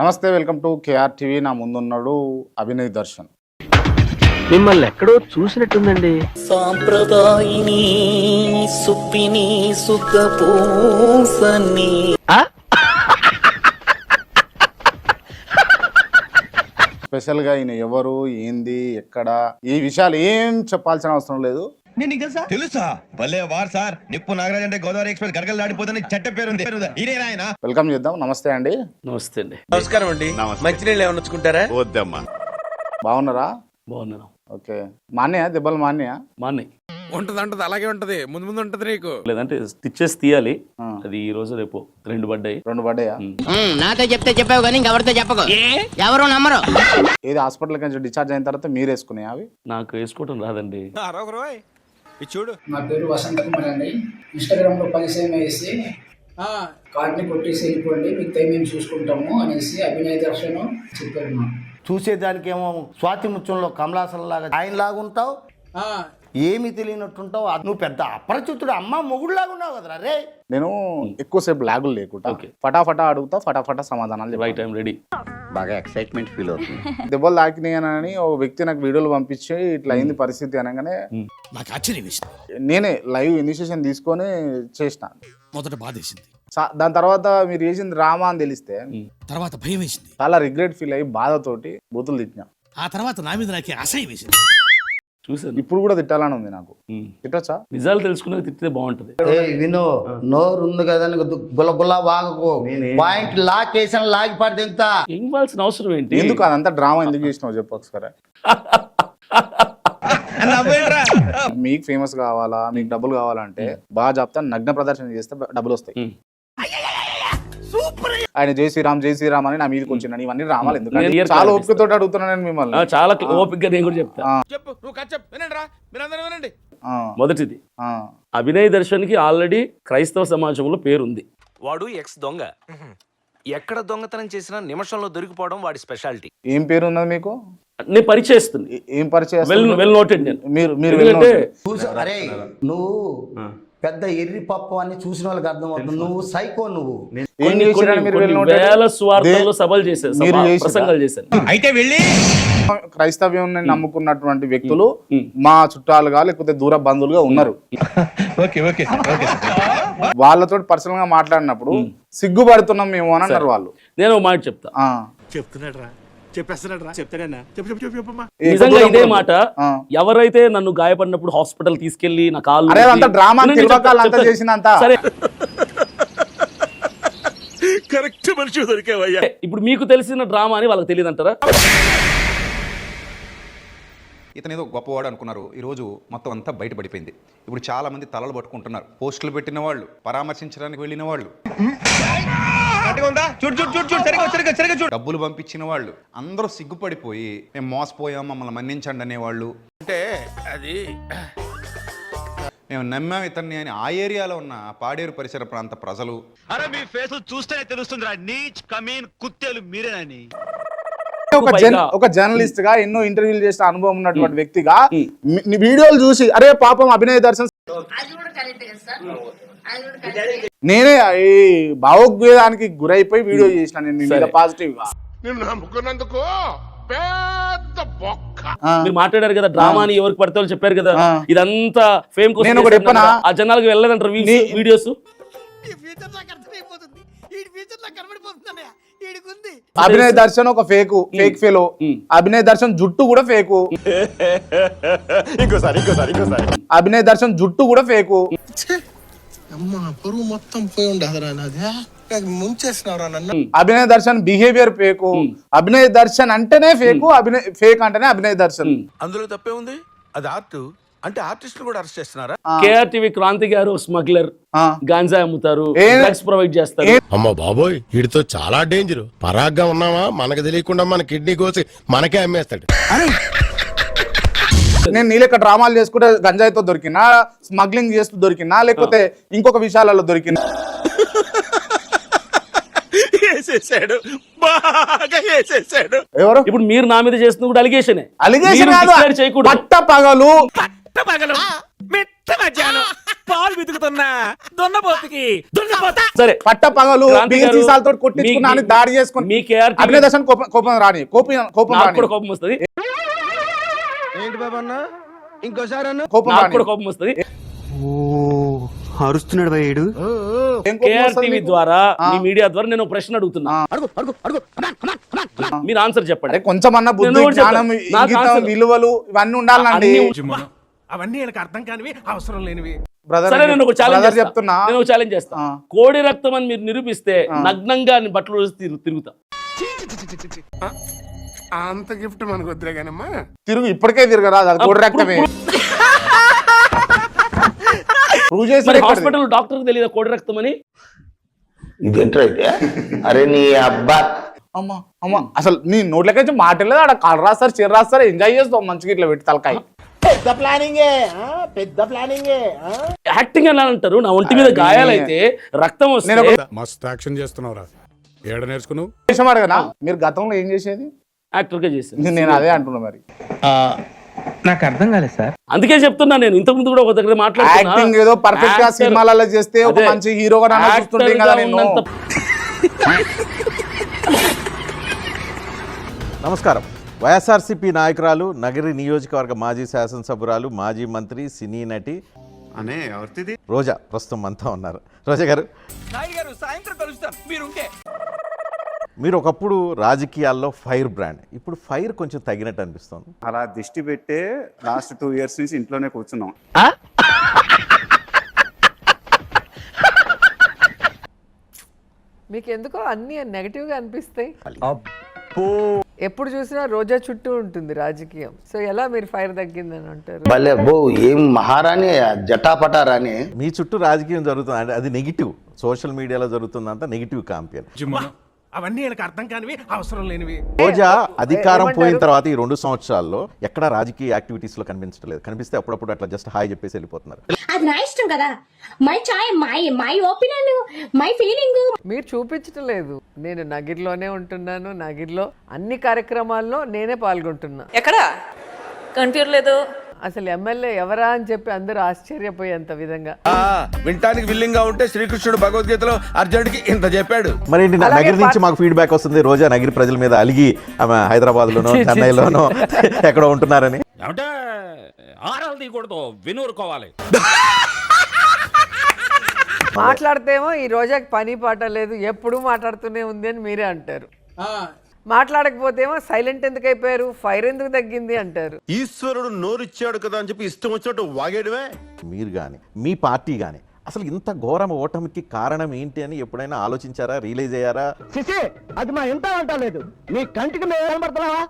నమస్తే, welcome to KR TV. నా ముందున్నాడు అభినయ్ దర్శన్. మిమ్మల్ని ఎక్కడో చూసినట్టుందండి. సాంప్రదాయిని సుప్పిని సుఖపూసని స్పెషల్ గా ఈయన ఎవరు, ఏంది, ఎక్కడ, ఈ విషయాలు ఏం చెప్పాల్సిన అవసరం లేదు. తెలుసా భలే వార్ సార్. నిప్పు నాగరాజ్ అంటే గోదావరి ఎక్స్ప్రెస్ గడగలు దాడిపోతుంది చెట్ట పేరుంది. ఆయన వెల్కమ్ చేద్దాం. నమస్తే అండి. నమస్తే అండి. నమస్కారం అండి. మంచినీళ్ళు ఏమన్నా వచ్చుకుంటారా? వద్దమ్మా. బాగున్నారా? బాగున్నాను. ఓకే. మాన్యా దెబ్బలు మాన్యా? మానే ఉంటది అలాగే ఉంటది. ముందు ముందు ఉంటది నీకు. లేదంటే స్టిచ్చెస్ తీయాలి. అది ఈ రోజు రేపు 2 పడ్డాయి. 2 పడ్డాయా? నాతో చెప్తే చెప్పావు కానీ ఎవరితో చెప్పకు, ఎవరు నమ్మరు. ఏది హాస్పిటల్ నుంచి డిశ్చార్జ్ అయిన తర్వాత మీరు వేసుకునే అవి? నాకు వేసుకోవడం రాదండి. చూడు, నా పేరు వసంత కుమార్ అండి. ఇన్స్టాగ్రామ్లో పరిచయం వేసి కార్డ్ని కొట్టేసి వెళ్ళిపోండి, మిగతా మేము చూసుకుంటాము అనేసి అభినయ్ దర్శన్ చెప్పారు. నాకు చూసేదానికేమో స్వాతి ముత్యంలో కమలాసన్ లాగా ఆయన లాగుంటావు, ఏమి తెలియనట్టుంటావు. నువ్వు పెద్ద అపరిచితుడు, అమ్మ మొగుడులాగా ఉన్నావు కదరా రే. నేను ఎక్కువసేపు లాగులు లేకుండా ఫటాఫటా అడుగుతా, ఫటాఫటా సమాధానాలు చెప్తా. Right, I'm ready. బాగా ఎక్సైట్మెంట్ ఫీల్ అవుతుంది. దెబ్బలు తాకినాయని ఓ వ్యక్తి నాకు వీడియోలు పంపించి ఇట్లా అయింది పరిస్థితి అనగానే నాకు ఆశ్చర్యం వేసింది. నేనే లైవ్ ఇనిషియేషన్ తీసుకొని చేసిన. మొదట బాధేసింది, దాని తర్వాత మీరు చేసింది రామా అని తెలిస్తే తర్వాత భయం వేసింది, చాలా రిగ్రెట్ ఫీల్ అయ్యి బాధతోటి బూతులు తిట్టినా. ఆ తర్వాత నా మీద నాకే అసహ్యం వేసింది. చూసాను. ఇప్పుడు కూడా తిట్టాలని ఉంది నాకు. తిట్టచ్చా? నిజాలు తెలుసుకున్నది తిట్టితే బాగుంటది. విను, నోరు ఉంది కదా గుల్ల వాగకు. పాయింట్ లాక్ వేసిన లాగి పడి దిగుతా. ఇవ్వాల్సిన అవసరం ఏంటి? ఎందుకు అదంతా డ్రామా ఎందుకు చేసినావు చెప్పు ఒకసారి. మీకు ఫేమస్ కావాలా, మీకు డబ్బులు కావాలంటే బాగా చెప్తాను, నగ్న ప్రదర్శన చేస్తే డబ్బులు వస్తాయి. ఆయన జై శ్రీరామ్ జై శ్రీరామ్ అని నా మీదకి వచ్చినాను. ఇవన్నీ రామాలు ఎందుకు? చాలా ఓపికతో అడుగుతున్నాను నేను మిమ్మల్ని. చాలా ఓపికగా నేను కూడా చెప్తా. చెప్పు, నువ్వు కచ్చప్ వినండి రా, మీరందరూ వినండి. మొదటిది, అభినయ్ దర్శన్ కి ఆల్రెడీ క్రైస్తవ సమాజంలో పేరుంది. వాడు ఎక్స్ దొంగ. ఎక్కడ దొంగతనం చేసినా నిమిషంలో దొరికిపోవడం వాడి స్పెషాలిటీ. ఏం పేరు ఉన్నది మీకు? నేను పరిచయిస్తుంది. ఏం పరిచయం? Well noted. నేను మీరు అరే నువ్వు పెద్ద ఎర్రి పప్పు అని చూసిన వాళ్ళకి అర్థమవుతుంది. నువ్వు సైకో. నువ్వు వేల స్వార్థంలో సభలు చేశాను, ప్రసంగాలు చేశాను. అయితే వెళ్ళి క్రైస్తవ్యం నమ్ముకున్నటువంటి వ్యక్తులు మా చుట్టాలుగా లేకపోతే దూర బంధువులుగా ఉన్నారు. వాళ్ళతో పర్సనల్ గా మాట్లాడినప్పుడు సిగ్గుపడుతున్నాం మేము అని అన్నారు వాళ్ళు. నేను ఒక మాట చెప్తా. నిజంగా ఇదే మాట. ఎవరైతే నన్ను గాయపడినప్పుడు హాస్పిటల్ తీసుకెళ్లి నా కాళ్ళు సరే, కరెక్ట్ మనిషి దొరికేవయ్యా. ఇప్పుడు మీకు తెలిసిన డ్రామా అని వాళ్ళకి తెలియదు అంటారా? ఇతను ఏదో గొప్పవాడు అనుకున్నారు. ఈరోజు మొత్తం అంతా బయటపడిపోయింది. ఇప్పుడు చాలా మంది తలలు పట్టుకుంటున్నారు. పోస్టులు పెట్టిన వాళ్ళు, పరామర్శించడానికి వెళ్ళిన వాళ్ళు, డబ్బులు పంపించిన వాళ్ళు అందరూ సిగ్గుపడిపోయి మేము మోసపోయాం, మమ్మల్ని మన్నించండి అనేవాళ్ళు. అంటే అది మేము నమ్మాం ఇతన్ని అని ఆ ఏరియాలో ఉన్న పాడేరు పరిసర ప్రాంత ప్రజలు. అరే మీ ఫేస్ చూస్తేనే తెలుస్తుందిరా, నీచ్ కమీన్ కుత్తేలు మీరేనని. ఒక జర్నలిస్ట్ గా ఎన్నో ఇంటర్వ్యూలు చేసిన అనుభవం ఉన్నటువంటి వ్యక్తిగా వీడియోలు చూసి అరే పాపం అభినయ్ దర్శన్, నేనే ఈ భావోద్వేగానికి గురైపోయి వీడియో చేసిన. నేను పాజిటివ్ గా మీరు మాట్లాడారు కదా, డ్రామా అని ఎవరికి పడితే వాళ్ళు చెప్పారు కదా, ఇదంతా ఫేమ్ కోసం. నేను ఒకటి చెప్పనా, ఆ జనాలకు వెళ్ళలేదంటారు వీడియోస్. అభినయ్ దర్శన్ ఒక ఫేక్ ఫెలో. అభినయ్ దర్శన్ జుట్టు కూడా ఫేకు. అభినయ్ దర్శన్ జుట్టు కూడా ఫేకు. పరువు మొత్తం పోయి ఉండదురా నాది. ముంచేసినవరా నన్ను. Abhinay Darshan behaviour fake. అభినయ్ దర్శన్ అంటేనే ఫేకు, ఫేక్ అంటేనే అభినయ్ దర్శన్. అందులో తప్పే ఉంది. అది ఆర్ట్ అంటే ఆర్టిస్టులు కూడా అరెస్ట్ చేస్తున్నారా? కేఆర్ టీవీ క్రాంతి గారు స్మగ్లర్, గాంజా అమ్ముతారు, డ్రగ్స్ ప్రొవైడ్ చేస్తారు. అమ్మ బాబోయ్, వీడితో చాలా డేంజర్. పరాగ్గా ఉన్నావా మనకు తెలియకుండా మన కిడ్నీ కోసి మనకే అమ్మేస్తాడు. నేను నీలెక్క డ్రామాలు చేసుకుంటే గంజాయితో దొరికినా, స్మగ్లింగ్ చేస్తూ దొరికినా, లేకపోతే ఇంకొక విషయాలలో దొరికినా. ఎవరు ఇప్పుడు మీరు నా మీద చేస్తుంది కూడా అలిగేషన్. అలిగేషన్ చేయకూడదు. పట్ట పగలు పాలు వెతుకుతున్నా దున్నపోతుకి సరే పట్ట పగలు క్రాంతి బియ్యం గారు, సీసాలతో కొట్టించుకున్నా అని దాడి చేసుకుని మీ KRTV అభినయ దర్శన్ కోపం రాని కోపం నాకు రాని కూడా కోపం వస్తుంది, ఏంటి బాబు అన్న ఇంకోసారి అన్న కోపం నాకు రాని కూడా కోపం వస్తుంది. అరుస్తున్నాడు భయ్యుడు ఏం కోపం వస్తుంది KRTV నీకు? ద్వారా మీ మీడియా ద్వారా నేను ఒక ప్రశ్న అడుగుతున్నా, మీరు ఆన్సర్ అరే చెప్పండి. కొంచెమన్నా బుద్ధి నేను కూడా జ్ఞానం చెప్తాను. నాకు ఇంగితం ఆన్సర్- విలువలు ఇవన్నీ ఉండాలండి అన్ని- అవన్నీ వీళ్ళకి అర్థం కానివి అవసరం లేనివి. బ్రదర్ సరే నేను ఒక ఛాలెంజ్ బ్రదర్ చెప్తున్నా నేను ఒక ఛాలెంజ్ చేస్తా, కోడి రక్తం అని మీరు నిరూపిస్తే నగ్నంగా బట్టలు వేసి తిరుగుతా. అంత గిఫ్ట్ మనకు వద్దులే కానమ్మా. తిరుగు ఇప్పటికే తిరగరా అది కోడి రక్తమే ప్రూవ్ మరి చేసి హాస్పిటల్ డాక్టర్ తెలియదా కోడి రక్తం అని? ఇదేంట్రా అయితే అరే నీ అబ్బా అమ్మా అమ్మా అసలు నీ నోట్లకైతే మాటలేదు ఆడ కాళ్ళు రాస్తారు చీర రాస్తారు ఎంజాయ్ చేస్తావు మంచిగా ఇట్లా పెట్టి తలకాయ యాక్టింగ్ ఎలా అంటారు? నా ఒంటి మీద గాయాలైతే రక్తం నేను వస్తే మస్తు యాక్షన్ చేస్తున్నావురా. ఏడ నేర్చుకున్నావు? విషయం అడగనా మీరు గతంలో ఏం చేసేది యాక్టర్ గా చేశాను. నేను అదే అంటున్నా మరి నాకు అర్థం కాలేదు సార్. అందుకే చెప్తున్నా, నేను ఇంతకు ముందు కూడా ఒక దగ్గర మాట్లాడుతున్నా. యాక్టింగ్ ఏదో పర్ఫెక్ట్ గా Actor- సినిమాలలో చేస్తే ఒక అదే. మంచి హీరోగా చూస్తుంటే Actor కదా గా నేను ఉన్నంత నమస్కారం. వైఎస్ఆర్సీపీ నాయకురాలు, నగరి నియోజకవర్గ మాజీ శాసనసభ్యురాలు, మాజీ మంత్రి, సినీ నటి రోజా ప్రస్తుతం మనతో ఉన్నారు. రోజా గారు, సాయంత్రం కలుస్తాం మీరుంటే. మీరు ఒకప్పుడు రాజకీయాల్లో ఫైర్ బ్రాండ్, ఇప్పుడు ఫైర్ కొంచెం తగ్గినట్టు అనిపిస్తుంది. అలా దిష్టి పెట్టే లాస్ట్ 2 years నుంచి ఇంట్లోనే కూర్చున్నాం. మీకు ఎందుకో అన్ని నెగటివ్ గా అనిపిస్తాయి. ఎప్పుడు చూసినా రోజా చుట్టూ ఉంటుంది రాజకీయం. సో ఎలా మీరు ఫైర్ తగ్గిందని అంటారు? భలే బో ఏం మహారాణి జటాపటారాని. మీ చుట్టూ రాజకీయం జరుగుతుంది అంటే అది నెగిటివ్, సోషల్ మీడియాలో జరుగుతుందంతా నెగిటివ్ కాంపియన్. అవన్నీ వీళ్ళకి అర్థం కానివి అవసరం లేనివి. రోజా అధికారం పోయిన తర్వాత ఈ 2 సంవత్సరాల్లో ఎక్కడ రాజకీయ యాక్టివిటీస్ లో కనిపించట్లేదు. కనిపిస్తే అప్పుడప్పుడు అట్లా జస్ట్ హాయ్ చెప్పేసి వెళ్ళిపోతున్నారు. అది నా ఇష్టం కదా, my chai my opinion my feeling. మీరు చూపించటం లేదు. నేను నగిరిలోనే ఉంటున్నాను, నగిరిలో అన్ని కార్యక్రమాల్లో నేనే పాల్గొంటున్నా. ఎక్కడ కనిపించలేదు. అసలు ఎమ్మెల్యే ఎవరా అని చెప్పి అందరూ ఆశ్చర్యపోయేంత విధంగా. వినటానికి విల్లింగ్ గా ఉంటే శ్రీకృష్ణుడు భగవద్గీతలో అర్జునుడికి ఇంత చెప్పాడు. మరి ఏంటి నగరి నుంచి మాకు ఫీడ్బ్యాక్ వస్తుంది, రోజా నగరి ప్రజల మీద అలిగి ఆమె హైదరాబాద్ లోనో చెన్నైలోనో ఎక్కడో ఉంటున్నారని. అంటే ఆరాలు తీయకూడదు, వినూరుకోవాలి. మాట్లాడితేమో ఈ రోజాకి పని పాట లేదు, ఎప్పుడూ మాట్లాడుతూనే ఉంది అని మీరే అంటారు. మాట్లాడకపోతేమో సైలెంట్ ఎందుకు అయిపోయారు, ఫైర్ ఎందుకు తగ్గింది అంటారు. ఈశ్వరుడు నోరిచ్చాడు కదా అని చెప్పి ఇష్టం వచ్చినట్టు వాగేయడమే. మీరు కానీ మీ పార్టీ కానీ అసలు ఇంత ఘోరం ఓటమికి కారణం ఏంటి అని ఎప్పుడైనా ఆలోచించారా, రియలైజ్ అయ్యారా? అది మా ఇంత అంటలేదు, నీ కంటికి మేము కనబడుతున్నావా?